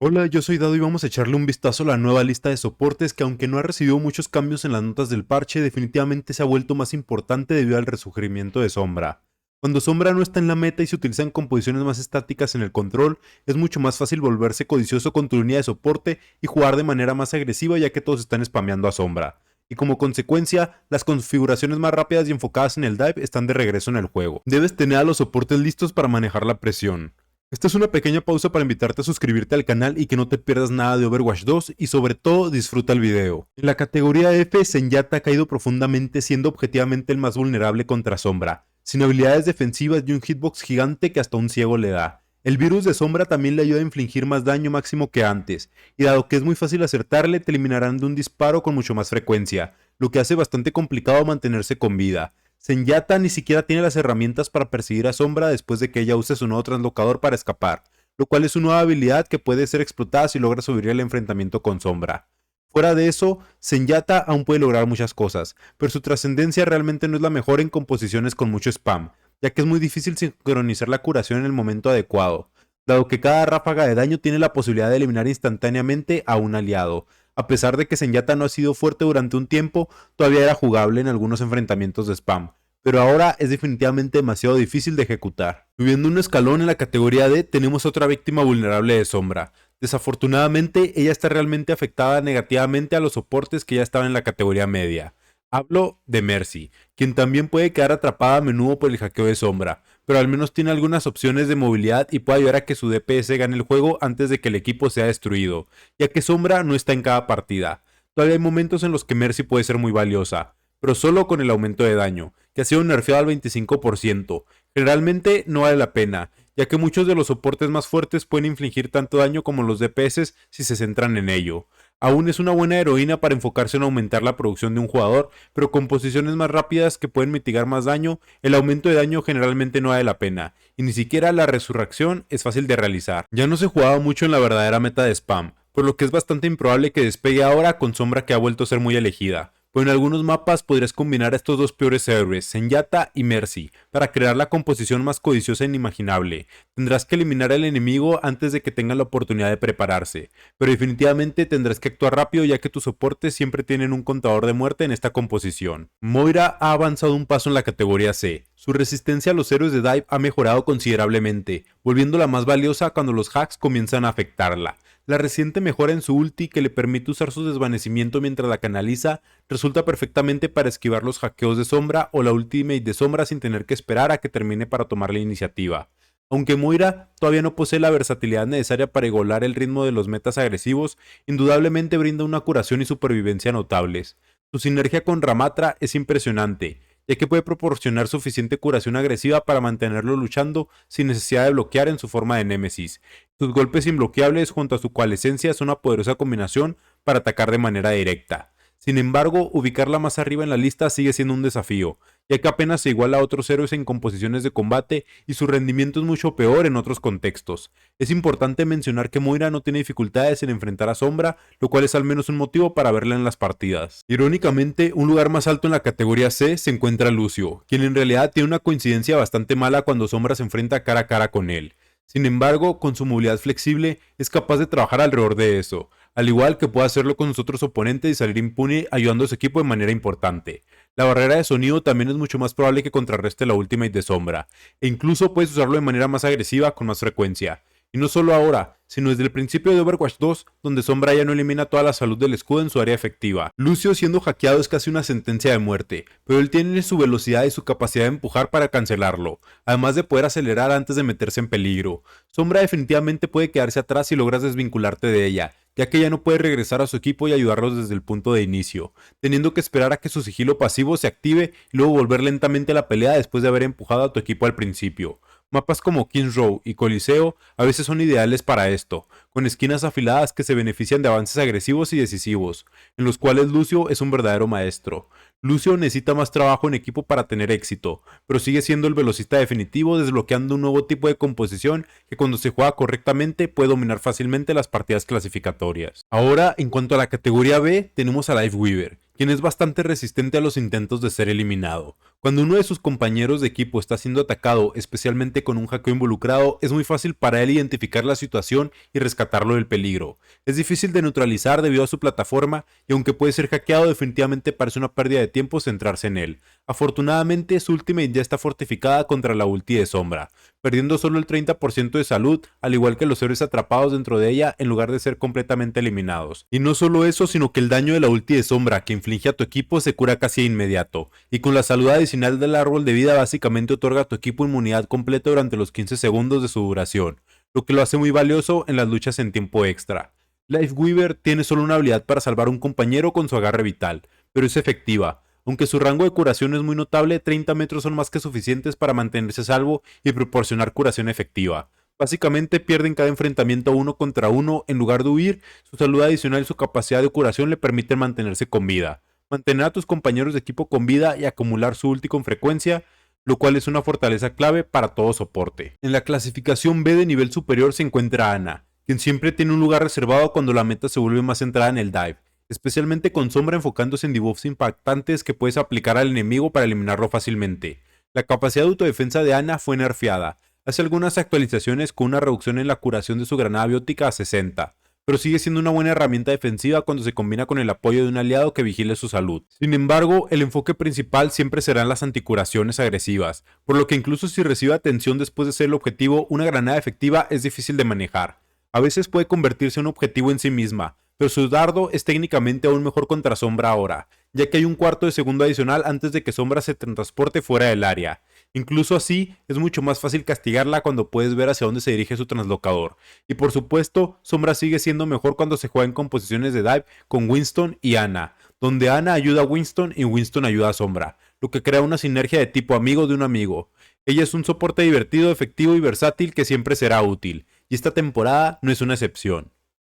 Hola, yo soy Dado y vamos a echarle un vistazo a la nueva lista de soportes que, aunque no ha recibido muchos cambios en las notas del parche, definitivamente se ha vuelto más importante debido al resurgimiento de Sombra. Cuando Sombra no está en la meta y se utilizan composiciones más estáticas en el control, es mucho más fácil volverse codicioso con tu línea de soporte y jugar de manera más agresiva, ya que todos están spameando a Sombra. Y como consecuencia, las configuraciones más rápidas y enfocadas en el dive están de regreso en el juego. Debes tener a los soportes listos para manejar la presión. Esta es una pequeña pausa para invitarte a suscribirte al canal y que no te pierdas nada de Overwatch 2 y sobre todo disfruta el video. En la categoría F, Zenyatta ha caído profundamente, siendo objetivamente el más vulnerable contra Sombra, sin habilidades defensivas y un hitbox gigante que hasta un ciego le da. El virus de Sombra también le ayuda a infligir más daño máximo que antes, y dado que es muy fácil acertarle, te eliminarán de un disparo con mucho más frecuencia, lo que hace bastante complicado mantenerse con vida. Zenyatta ni siquiera tiene las herramientas para perseguir a Sombra después de que ella use su nuevo translocador para escapar, lo cual es una nueva habilidad que puede ser explotada si logra sobrevivir el enfrentamiento con Sombra. Fuera de eso, Zenyatta aún puede lograr muchas cosas, pero su trascendencia realmente no es la mejor en composiciones con mucho spam, ya que es muy difícil sincronizar la curación en el momento adecuado, dado que cada ráfaga de daño tiene la posibilidad de eliminar instantáneamente a un aliado. A pesar de que Zenyatta no ha sido fuerte durante un tiempo, todavía era jugable en algunos enfrentamientos de spam, pero ahora es definitivamente demasiado difícil de ejecutar. Subiendo un escalón en la categoría D, tenemos otra víctima vulnerable de Sombra. Desafortunadamente, ella está realmente afectada negativamente a los soportes que ya estaban en la categoría media. Hablo de Mercy, quien también puede quedar atrapada a menudo por el hackeo de Sombra, pero al menos tiene algunas opciones de movilidad y puede ayudar a que su DPS gane el juego antes de que el equipo sea destruido, ya que Sombra no está en cada partida. Todavía hay momentos en los que Mercy puede ser muy valiosa, pero solo con el aumento de daño, que ha sido nerfeado al 25%. Generalmente no vale la pena, ya que muchos de los soportes más fuertes pueden infligir tanto daño como los DPS si se centran en ello. Aún es una buena heroína para enfocarse en aumentar la producción de un jugador, pero con posiciones más rápidas que pueden mitigar más daño, el aumento de daño generalmente no vale la pena, y ni siquiera la resurrección es fácil de realizar. Ya no se jugaba mucho en la verdadera meta de spam, por lo que es bastante improbable que despegue ahora con Sombra, que ha vuelto a ser muy elegida. Pero en algunos mapas podrías combinar a estos dos peores héroes, Zenyatta y Mercy, para crear la composición más codiciosa e inimaginable. Tendrás que eliminar al enemigo antes de que tenga la oportunidad de prepararse, pero definitivamente tendrás que actuar rápido, ya que tus soportes siempre tienen un contador de muerte en esta composición. Moira ha avanzado un paso en la categoría C. Su resistencia a los héroes de dive ha mejorado considerablemente, volviéndola más valiosa cuando los hacks comienzan a afectarla. La reciente mejora en su ulti, que le permite usar su desvanecimiento mientras la canaliza, resulta perfectamente para esquivar los hackeos de Sombra o la ultimate de Sombra sin tener que esperar a que termine para tomar la iniciativa. Aunque Moira todavía no posee la versatilidad necesaria para igualar el ritmo de los metas agresivos, indudablemente brinda una curación y supervivencia notables. Su sinergia con Ramatra es impresionante, ya que puede proporcionar suficiente curación agresiva para mantenerlo luchando sin necesidad de bloquear en su forma de némesis. Sus golpes imbloqueables junto a su coalescencia son una poderosa combinación para atacar de manera directa. Sin embargo, ubicarla más arriba en la lista sigue siendo un desafío, ya que apenas se iguala a otros héroes en composiciones de combate y su rendimiento es mucho peor en otros contextos. Es importante mencionar que Moira no tiene dificultades en enfrentar a Sombra, lo cual es al menos un motivo para verla en las partidas. Irónicamente, un lugar más alto en la categoría C se encuentra Lucio, quien en realidad tiene una coincidencia bastante mala cuando Sombra se enfrenta cara a cara con él. Sin embargo, con su movilidad flexible, es capaz de trabajar alrededor de eso, al igual que puede hacerlo con sus otros oponentes y salir impune ayudando a su equipo de manera importante. La barrera de sonido también es mucho más probable que contrarreste la ultimate de Sombra, e incluso puedes usarlo de manera más agresiva con más frecuencia. Y no solo ahora, sino desde el principio de Overwatch 2, donde Sombra ya no elimina toda la salud del escudo en su área efectiva. Lucio siendo hackeado es casi una sentencia de muerte, pero él tiene su velocidad y su capacidad de empujar para cancelarlo, además de poder acelerar antes de meterse en peligro. Sombra definitivamente puede quedarse atrás si logras desvincularte de ella, ya que ya no puede regresar a su equipo y ayudarlos desde el punto de inicio, teniendo que esperar a que su sigilo pasivo se active y luego volver lentamente a la pelea después de haber empujado a tu equipo al principio. Mapas como Kings Row y Coliseo a veces son ideales para esto, con esquinas afiladas que se benefician de avances agresivos y decisivos, en los cuales Lucio es un verdadero maestro. Lucio necesita más trabajo en equipo para tener éxito, pero sigue siendo el velocista definitivo, desbloqueando un nuevo tipo de composición que, cuando se juega correctamente, puede dominar fácilmente las partidas clasificatorias. Ahora, en cuanto a la categoría B, tenemos a Lifeweaver, quien es bastante resistente a los intentos de ser eliminado. Cuando uno de sus compañeros de equipo está siendo atacado, especialmente con un hackeo involucrado, es muy fácil para él identificar la situación y rescatarlo del peligro. Es difícil de neutralizar debido a su plataforma y aunque puede ser hackeado, definitivamente parece una pérdida de tiempo centrarse en él. Afortunadamente, su ultimate ya está fortificada contra la ulti de Sombra, perdiendo solo el 30% de salud, al igual que los héroes atrapados dentro de ella en lugar de ser completamente eliminados. Y no solo eso, sino que el daño de la ulti de Sombra que inflige a tu equipo se cura casi de inmediato, y con la salud adicional del árbol de vida básicamente otorga a tu equipo inmunidad completa durante los 15 segundos de su duración, lo que lo hace muy valioso en las luchas en tiempo extra. Lifeweaver tiene solo una habilidad para salvar a un compañero con su agarre vital, pero es efectiva. Aunque su rango de curación es muy notable, 30 metros son más que suficientes para mantenerse a salvo y proporcionar curación efectiva. Básicamente pierde en cada enfrentamiento uno contra uno en lugar de huir, su salud adicional y su capacidad de curación le permiten mantenerse con vida. Mantener a tus compañeros de equipo con vida y acumular su ulti con frecuencia, lo cual es una fortaleza clave para todo soporte. En la clasificación B de nivel superior se encuentra Ana, quien siempre tiene un lugar reservado cuando la meta se vuelve más centrada en el dive, especialmente con Sombra enfocándose en debuffs impactantes que puedes aplicar al enemigo para eliminarlo fácilmente. La capacidad de autodefensa de Ana fue nerfeada, hace algunas actualizaciones con una reducción en la curación de su granada biótica a 60, pero sigue siendo una buena herramienta defensiva cuando se combina con el apoyo de un aliado que vigile su salud. Sin embargo, el enfoque principal siempre serán las anticuraciones agresivas, por lo que incluso si recibe atención después de ser el objetivo, una granada efectiva es difícil de manejar. A veces puede convertirse en un objetivo en sí misma, pero su dardo es técnicamente aún mejor contra Sombra ahora, ya que hay un cuarto de segundo adicional antes de que Sombra se transporte fuera del área. Incluso así, es mucho más fácil castigarla cuando puedes ver hacia dónde se dirige su translocador. Y por supuesto, Sombra sigue siendo mejor cuando se juega en composiciones de dive con Winston y Ana, donde Ana ayuda a Winston y Winston ayuda a Sombra, lo que crea una sinergia de tipo amigo de un amigo. Ella es un soporte divertido, efectivo y versátil que siempre será útil, y esta temporada no es una excepción.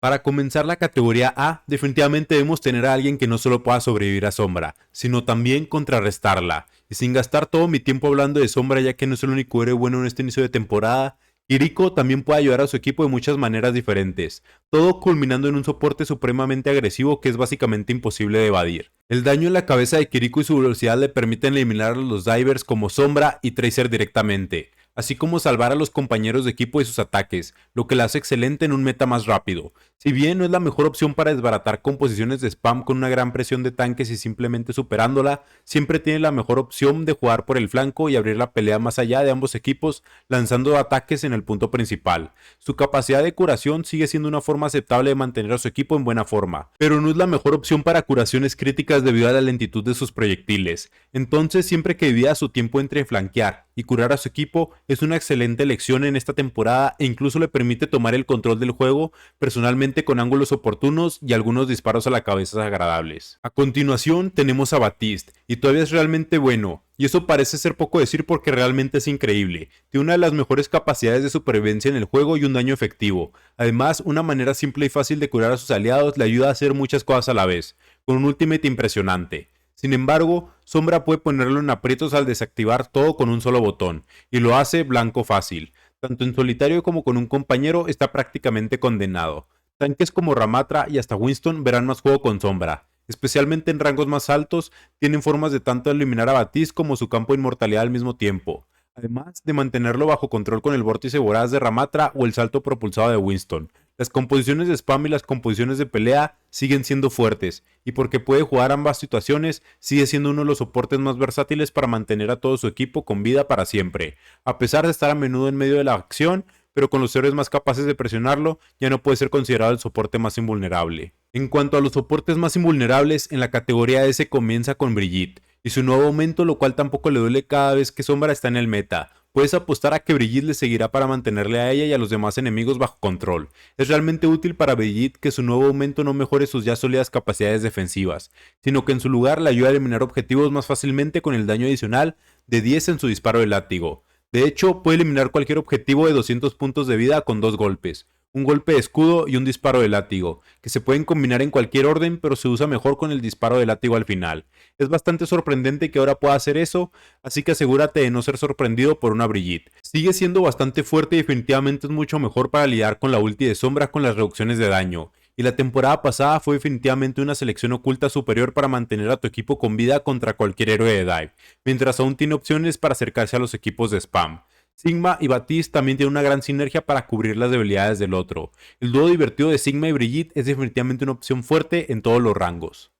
Para comenzar la categoría A, definitivamente debemos tener a alguien que no solo pueda sobrevivir a Sombra, sino también contrarrestarla. Y sin gastar todo mi tiempo hablando de Sombra, ya que no es el único héroe bueno en este inicio de temporada, Kiriko también puede ayudar a su equipo de muchas maneras diferentes, todo culminando en un soporte supremamente agresivo que es básicamente imposible de evadir. El daño en la cabeza de Kiriko y su velocidad le permiten eliminar a los divers como Sombra y Tracer directamente, así como salvar a los compañeros de equipo de sus ataques, lo que la hace excelente en un meta más rápido. Si bien no es la mejor opción para desbaratar composiciones de spam con una gran presión de tanques y simplemente superándola, siempre tiene la mejor opción de jugar por el flanco y abrir la pelea más allá de ambos equipos, lanzando ataques en el punto principal. Su capacidad de curación sigue siendo una forma aceptable de mantener a su equipo en buena forma, pero no es la mejor opción para curaciones críticas debido a la lentitud de sus proyectiles. Entonces, siempre que divida su tiempo entre flanquear y curar a su equipo, es una excelente elección en esta temporada e incluso le permite tomar el control del juego personalmente con ángulos oportunos y algunos disparos a la cabeza agradables. A continuación tenemos a Baptiste, y todavía es realmente bueno, y eso parece ser poco decir porque realmente es increíble. Tiene una de las mejores capacidades de supervivencia en el juego y un daño efectivo. Además, una manera simple y fácil de curar a sus aliados le ayuda a hacer muchas cosas a la vez, con un ultimate impresionante. Sin embargo, Sombra puede ponerlo en aprietos al desactivar todo con un solo botón, y lo hace blanco fácil. Tanto en solitario como con un compañero está prácticamente condenado. Tanques como Ramatra y hasta Winston verán más juego con Sombra. Especialmente en rangos más altos, tienen formas de tanto eliminar a Baptiste como su campo de inmortalidad al mismo tiempo, además de mantenerlo bajo control con el vórtice voraz de Ramatra o el salto propulsado de Winston. Las composiciones de spam y las composiciones de pelea siguen siendo fuertes, y porque puede jugar ambas situaciones, sigue siendo uno de los soportes más versátiles para mantener a todo su equipo con vida para siempre. A pesar de estar a menudo en medio de la acción, pero con los héroes más capaces de presionarlo, ya no puede ser considerado el soporte más invulnerable. En cuanto a los soportes más invulnerables, en la categoría S comienza con Brigitte, y su nuevo aumento, lo cual tampoco le duele cada vez que Sombra está en el meta. Puedes apostar a que Brigitte le seguirá para mantenerle a ella y a los demás enemigos bajo control. Es realmente útil para Brigitte que su nuevo aumento no mejore sus ya sólidas capacidades defensivas, sino que en su lugar le ayude a eliminar objetivos más fácilmente con el daño adicional de 10 en su disparo de látigo. De hecho, puede eliminar cualquier objetivo de 200 puntos de vida con 2 golpes, un golpe de escudo y un disparo de látigo, que se pueden combinar en cualquier orden, pero se usa mejor con el disparo de látigo al final. Es bastante sorprendente que ahora pueda hacer eso, así que asegúrate de no ser sorprendido por una Brigitte. Sigue siendo bastante fuerte y definitivamente es mucho mejor para lidiar con la ulti de Sombra con las reducciones de daño, y la temporada pasada fue definitivamente una selección oculta superior para mantener a tu equipo con vida contra cualquier héroe de dive, mientras aún tiene opciones para acercarse a los equipos de spam. Sigma y Baptiste también tienen una gran sinergia para cubrir las debilidades del otro. El dúo divertido de Sigma y Brigitte es definitivamente una opción fuerte en todos los rangos.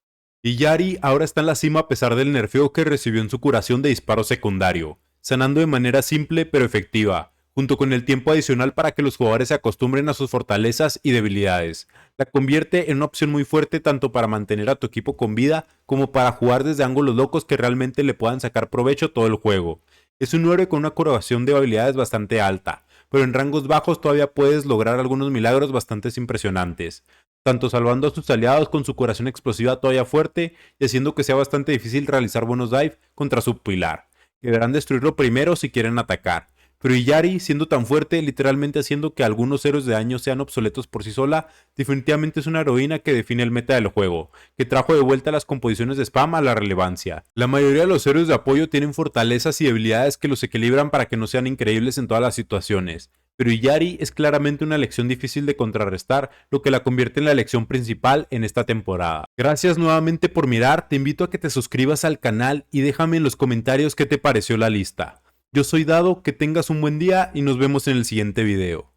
Y Yari ahora está en la cima a pesar del nerfeo que recibió en su curación de disparo secundario, sanando de manera simple pero efectiva, junto con el tiempo adicional para que los jugadores se acostumbren a sus fortalezas y debilidades. La convierte en una opción muy fuerte tanto para mantener a tu equipo con vida como para jugar desde ángulos locos que realmente le puedan sacar provecho todo el juego. Es un héroe con una curación de habilidades bastante alta, pero en rangos bajos todavía puedes lograr algunos milagros bastante impresionantes, tanto salvando a sus aliados con su curación explosiva todavía fuerte y haciendo que sea bastante difícil realizar buenos dive contra su pilar, que deberán destruirlo primero si quieren atacar. Pero Yari, siendo tan fuerte, literalmente haciendo que algunos héroes de daño sean obsoletos por sí sola, definitivamente es una heroína que define el meta del juego, que trajo de vuelta las composiciones de spam a la relevancia. La mayoría de los héroes de apoyo tienen fortalezas y debilidades que los equilibran para que no sean increíbles en todas las situaciones, pero Yari es claramente una elección difícil de contrarrestar, lo que la convierte en la elección principal en esta temporada. Gracias nuevamente por mirar, te invito a que te suscribas al canal y déjame en los comentarios qué te pareció la lista. Yo soy Dado, que tengas un buen día y nos vemos en el siguiente video.